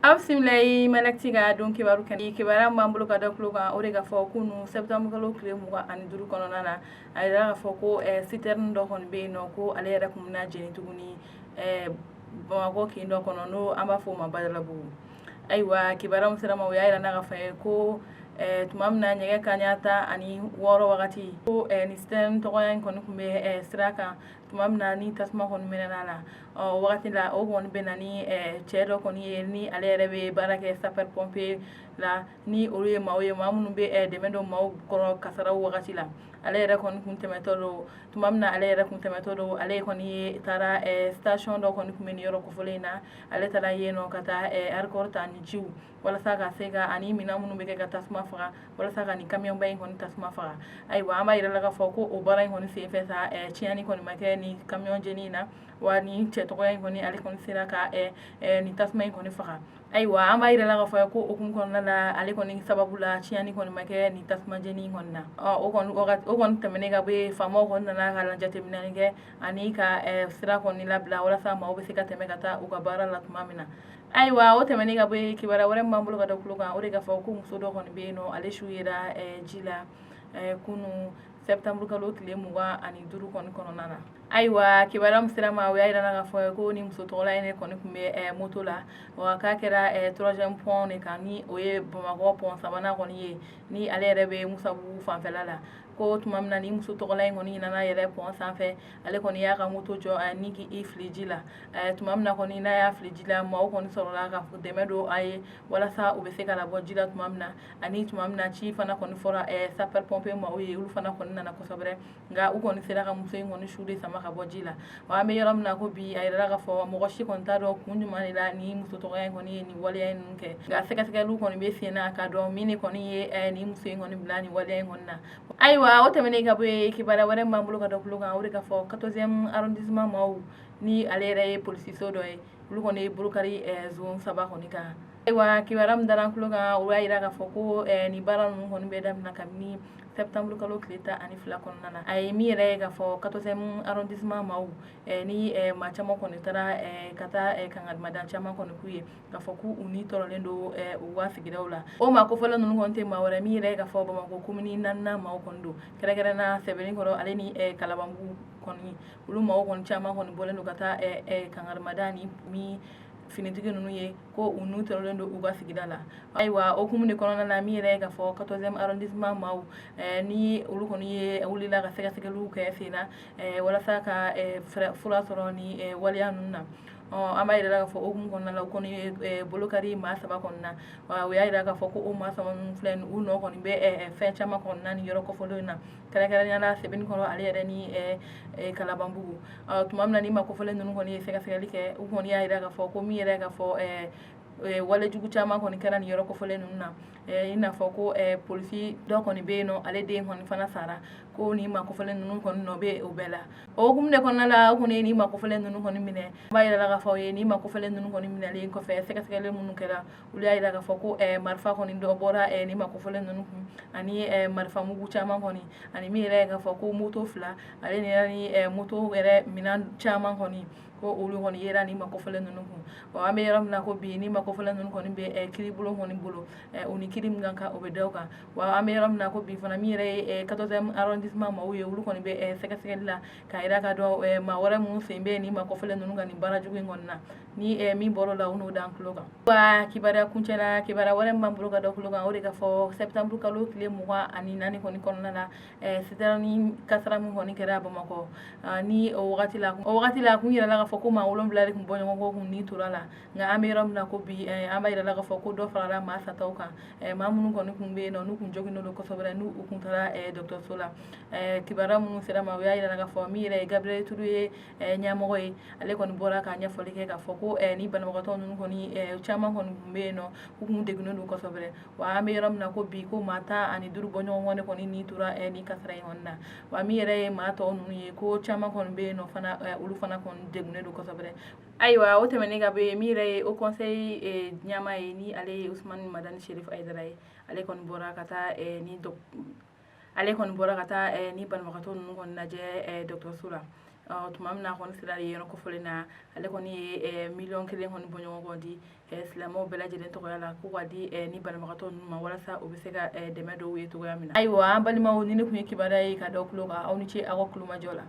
Absimlay Maliactu.net donc kibaru kan kibaram bambulu ka daklu kan o de ka fɔ kunu septembre kalo tile 25 kɔnɔna na a yira ka fɔ ko citerne dɔ kɔni bɛ yen nɔ ko ale yɛrɛ kun bɛna jeni tuguni Bamako kin dɔ kɔnɔ n'o an b'a fɔ o ma Badalabugu. Ayiwa kibaram sera ma o y'a yira n'a ka fɔ ko tuma min na ɲɛgɛn kanɲɛ 16 wagati ko ni citerne tɔgɔya in kɔni kun bɛ sira kan tuma min na ni tasuma kɔni mɛnɛna la wagati la o kɔni bɛ na ni cɛ dɔ kɔni ye ni ale yɛrɛ bɛ baara kɛ sapeur pompier la ni olu ye maa minnu bɛ dɛmɛ don maaw kɔrɔ kasaraw wagati la ale yɛrɛ kɔni kun tɛmɛtɔ don tuma min na ale yɛrɛ kun tɛmɛtɔ don ale kɔni taara station dɔ kɔni kun bɛ nin yɔrɔ kofɔlen na ale taara yen nɔ ka taa arikɔri ta ni jiw walasa ka se ka ani minɛn minnu bɛ kɛ ka tasuma faga walasa ka nin kamiyɔnba in kɔni tasuma faga. Ayiwa an b'a yirala ka fɔ ko o baara in kɔni senfɛ sa tiɲɛni kɔni ma kɛ ni kamiyɔn jeni in na wa ni cɛ tɔgɔya in kɔni ale kɔni sera ka ni tasuma in kɔni faga. Ayiwa an b'a yirala ka fɔ ko okumu kɔnɔna la ale kɔni sababu la tiɲɛni kɔni ma kɛ ni tasuma jeni in kɔni na o kɔni tɛmɛnen ka bɔ faamaw kɔni nana ka jateminɛli kɛ ani ka sira kɔni labila walasa maaw bɛ se ka tɛmɛ ka taa u ka baara la tuma min na. Ayiwa o tɛmɛnen ka bɔ kibaruya wɛrɛ min b'an bolo ka da kulo kan o de ka fɔ ko muso dɔ kɔni bɛ yen nɔ ale su yera ji la kunu septembre kalo tile 25 kɔni kɔnɔna na. Ayiwa kibaruya min sera ma o y'a yira ka fɔ ko ni muso tɔgɔla in kɔni kun bɛ moto la wa k'a kɛra 3e pont de kan ni o ye Bamako pont 3nan kɔni ye ni ale yɛrɛ bɛ Musabugu fanfɛla la ko tuma min na ni muso tɔgɔla in kɔni nana yɛrɛ pont sanfɛ ale kɔni y'a ka moto jɔ ni k'i fili ji la tuma min na kɔni n'a y'a fili ji la maaw kɔni sɔrɔla ka dɛmɛ don a ye walasa u bɛ se ka labɔ ji la tuma min na ani tuma min na ci fana kɔni fɔra sapeur pompier maaw ye olu fana kɔni nana kosɛbɛ nka u kɔni sera ka muso in kɔni su de sama ka bɔ ji la wa an bɛ yɔrɔ min na ko bi a yirala ka fɔ mɔgɔ si kɔni t'a dɔn kun jumɛn de la ni muso tɔgɔya in kɔni ye nin waleya ninnu kɛ nka sɛgɛsɛgɛliw kɔni bɛ sen na ka dɔn min de kɔni ye ni muso in kɔni bila nin waleya in kɔni na. Ayiwa o tɛmɛnen ka bɔ kibaruya wɛrɛ min b'an bolo ka da kulo kan o de ka fɔ 14e arrondissement maaw ni ale yɛrɛ ye polisiso dɔ ye olu kɔni ye bolokari zone 3 kɔni kan. Ayiwa kibaruya min dara kulo kan o y'a yira ka fɔ ko nin baara ninnu kɔni bɛ daminɛ kabini septembre kalo tile 12 kɔnɔna na a ye min yɛrɛ ye ka fɔ 14e arrondissement maaw ni maa caman kɔni taara ka taa kangalimada caman kɔni k'u ye ka fɔ k'u ni tɔrɔlen don u ka sigidaw la o maa kofɔlen ninnu kɔni tɛ maa wɛrɛ min yɛrɛ ye ka fɔ Bamako commune 4nan maaw kɔni don kɛrɛnkɛrɛnnenya Sɛbɛnnikɔrɔ ale ni Kalabanbugu kɔni olu maaw kɔni caman kɔni bɔlen don ka taa kangalimada ni finitigi ninnu ye ko u n'u tɔrɔlen don u ka sigida la. Ayiwa o hukumu de kɔnɔna la min yɛrɛ ye ka fɔ 14e arrondissement maaw ni olu kɔni ye wulila ka sɛgɛsɛgɛliw kɛ sen na walasa ka fura sɔrɔ ni waleya ninnu na an b'a yirala ka fɔ o hukumu kɔnɔna la u kɔni ye bolokari maa 3 kɔni na o y'a yira ka fɔ ko o maa 3 ninnu filɛ nin u nɔ kɔni bɛ fɛn caman kɔni na nin yɔrɔ kɔfɔlen na kɛrɛnkɛrɛnnenya la Sɛbɛnnikɔrɔ ale yɛrɛ ni Kalabanbugu tuma min na ni maa kofɔlen ninnu kɔni ye sɛgɛsɛgɛli kɛ u kɔni y'a yira ka fɔ ko min yɛrɛ ka fɔ walejugu caman kɔni kɛra nin yɔrɔ kofɔlen ninnu na i n'a fɔ ko polisi dɔ kɔni bɛ yen nɔ ale den kɔni fana sara ko ni maa kofɔlen ninnu kɔni nɔ bɛ o bɛɛ la o hukumu de kɔnɔna la o kɔni ye ni maa kofɔlen ninnu kɔni minɛ an b'a yirala ka fɔ o ye ni maa kofɔlen ninnu kɔni minɛlen kɔfɛ sɛgɛsɛgɛli minnu kɛra olu y'a yira ka fɔ ko marifa kɔni dɔ bɔra ni maa kofɔlen ninnu kun ani marifa mugu caman kɔni ani min yɛrɛ ye ka fɔ ko moto 2 ale ni moto yɛrɛ minɛn caman kɔni ko olu kɔni yera ni maa kofɔlen ninnu kun wa an bɛ yɔrɔ min na ko bi ni maa kofɔlen ninnu kɔni bɛ kiribulon kɔni bolo u ni kiri min kan ka o bɛ da o kan wa an bɛ yɔrɔ min na ko bi fana min yɛrɛ ye 14e arrondissement maaw ye olu kɔni bɛ sɛgɛsɛgɛli la k'a yira ka dɔn maa wɛrɛ minnu sen bɛ ni maa kofɔlen ninnu ka nin baara jugu in kɔni na ni min bɔr'o la u n'o d'an tulo kan. Wa kibaruya kuncɛla kibaruya wɛrɛ min b'an bolo ka da kulo kan o de ka fɔ septembre kalo tile 24 kɔni kɔnɔna la citerne kasara min kɔni kɛra Bamakɔ ni o wagati la a kun yirala ka fɔ ko maa 7 de kun bɔ ɲɔgɔn kɔ kun ni tora la nka an bɛ yɔrɔ min na ko bi an b'a yirala ka fɔ ko dɔ farala maa sataw kan maa minnu kɔni kun bɛ yen nɔ n'u kun joginnen don kosɛbɛ n'u kun taara dɔgɔtɔrɔso la kibaruya minnu sera ma o y'a yirala ka fɔ min yɛrɛ ye Gabriel Ture ye ɲɛmɔgɔ ye ale kɔni bɔra ka ɲɛfɔli kɛ ka fɔ ko ni banabagatɔ ninnu kɔni caman kɔni kun bɛ yen nɔ u kun degunnen don kosɛbɛ wa an bɛ yɔrɔ min na ko bi ko maa 15 bɔ ɲɔgɔn kɔni ni tora ni kasara in kɔni na wa min yɛrɛ ye maa tɔw ninnu ye ko caman kɔni bɛ yen nɔ fana olu fana kɔni degunnen don kosɛbɛ. Ayiwa o tɛmɛnen ka bɔ yen min yɛrɛ ye au conseil ɲɛmaa ye ni ale ye Usumani Madani Sherif Ayidara ye ale kɔni bɔra ka taa ni banabagatɔ ninnu kɔni lajɛ dɔgɔtɔrɔso la tuma min na kɔni sera yen yɔrɔ kofɔlen na ale kɔni ye miliyɔn 1 kɔni bɔ ɲɔgɔn kɔ di silamɛw bɛɛ lajɛlen tɔgɔya la ko ka di ni banabagatɔ ninnu ma walasa u bɛ se ka dɛmɛ dɔw ye cogoya min na. Ayiwa an balimaw ni ne kun ye kibaruya ye ka da aw tulo kan aw ni ce aw ka kulomajɔ la.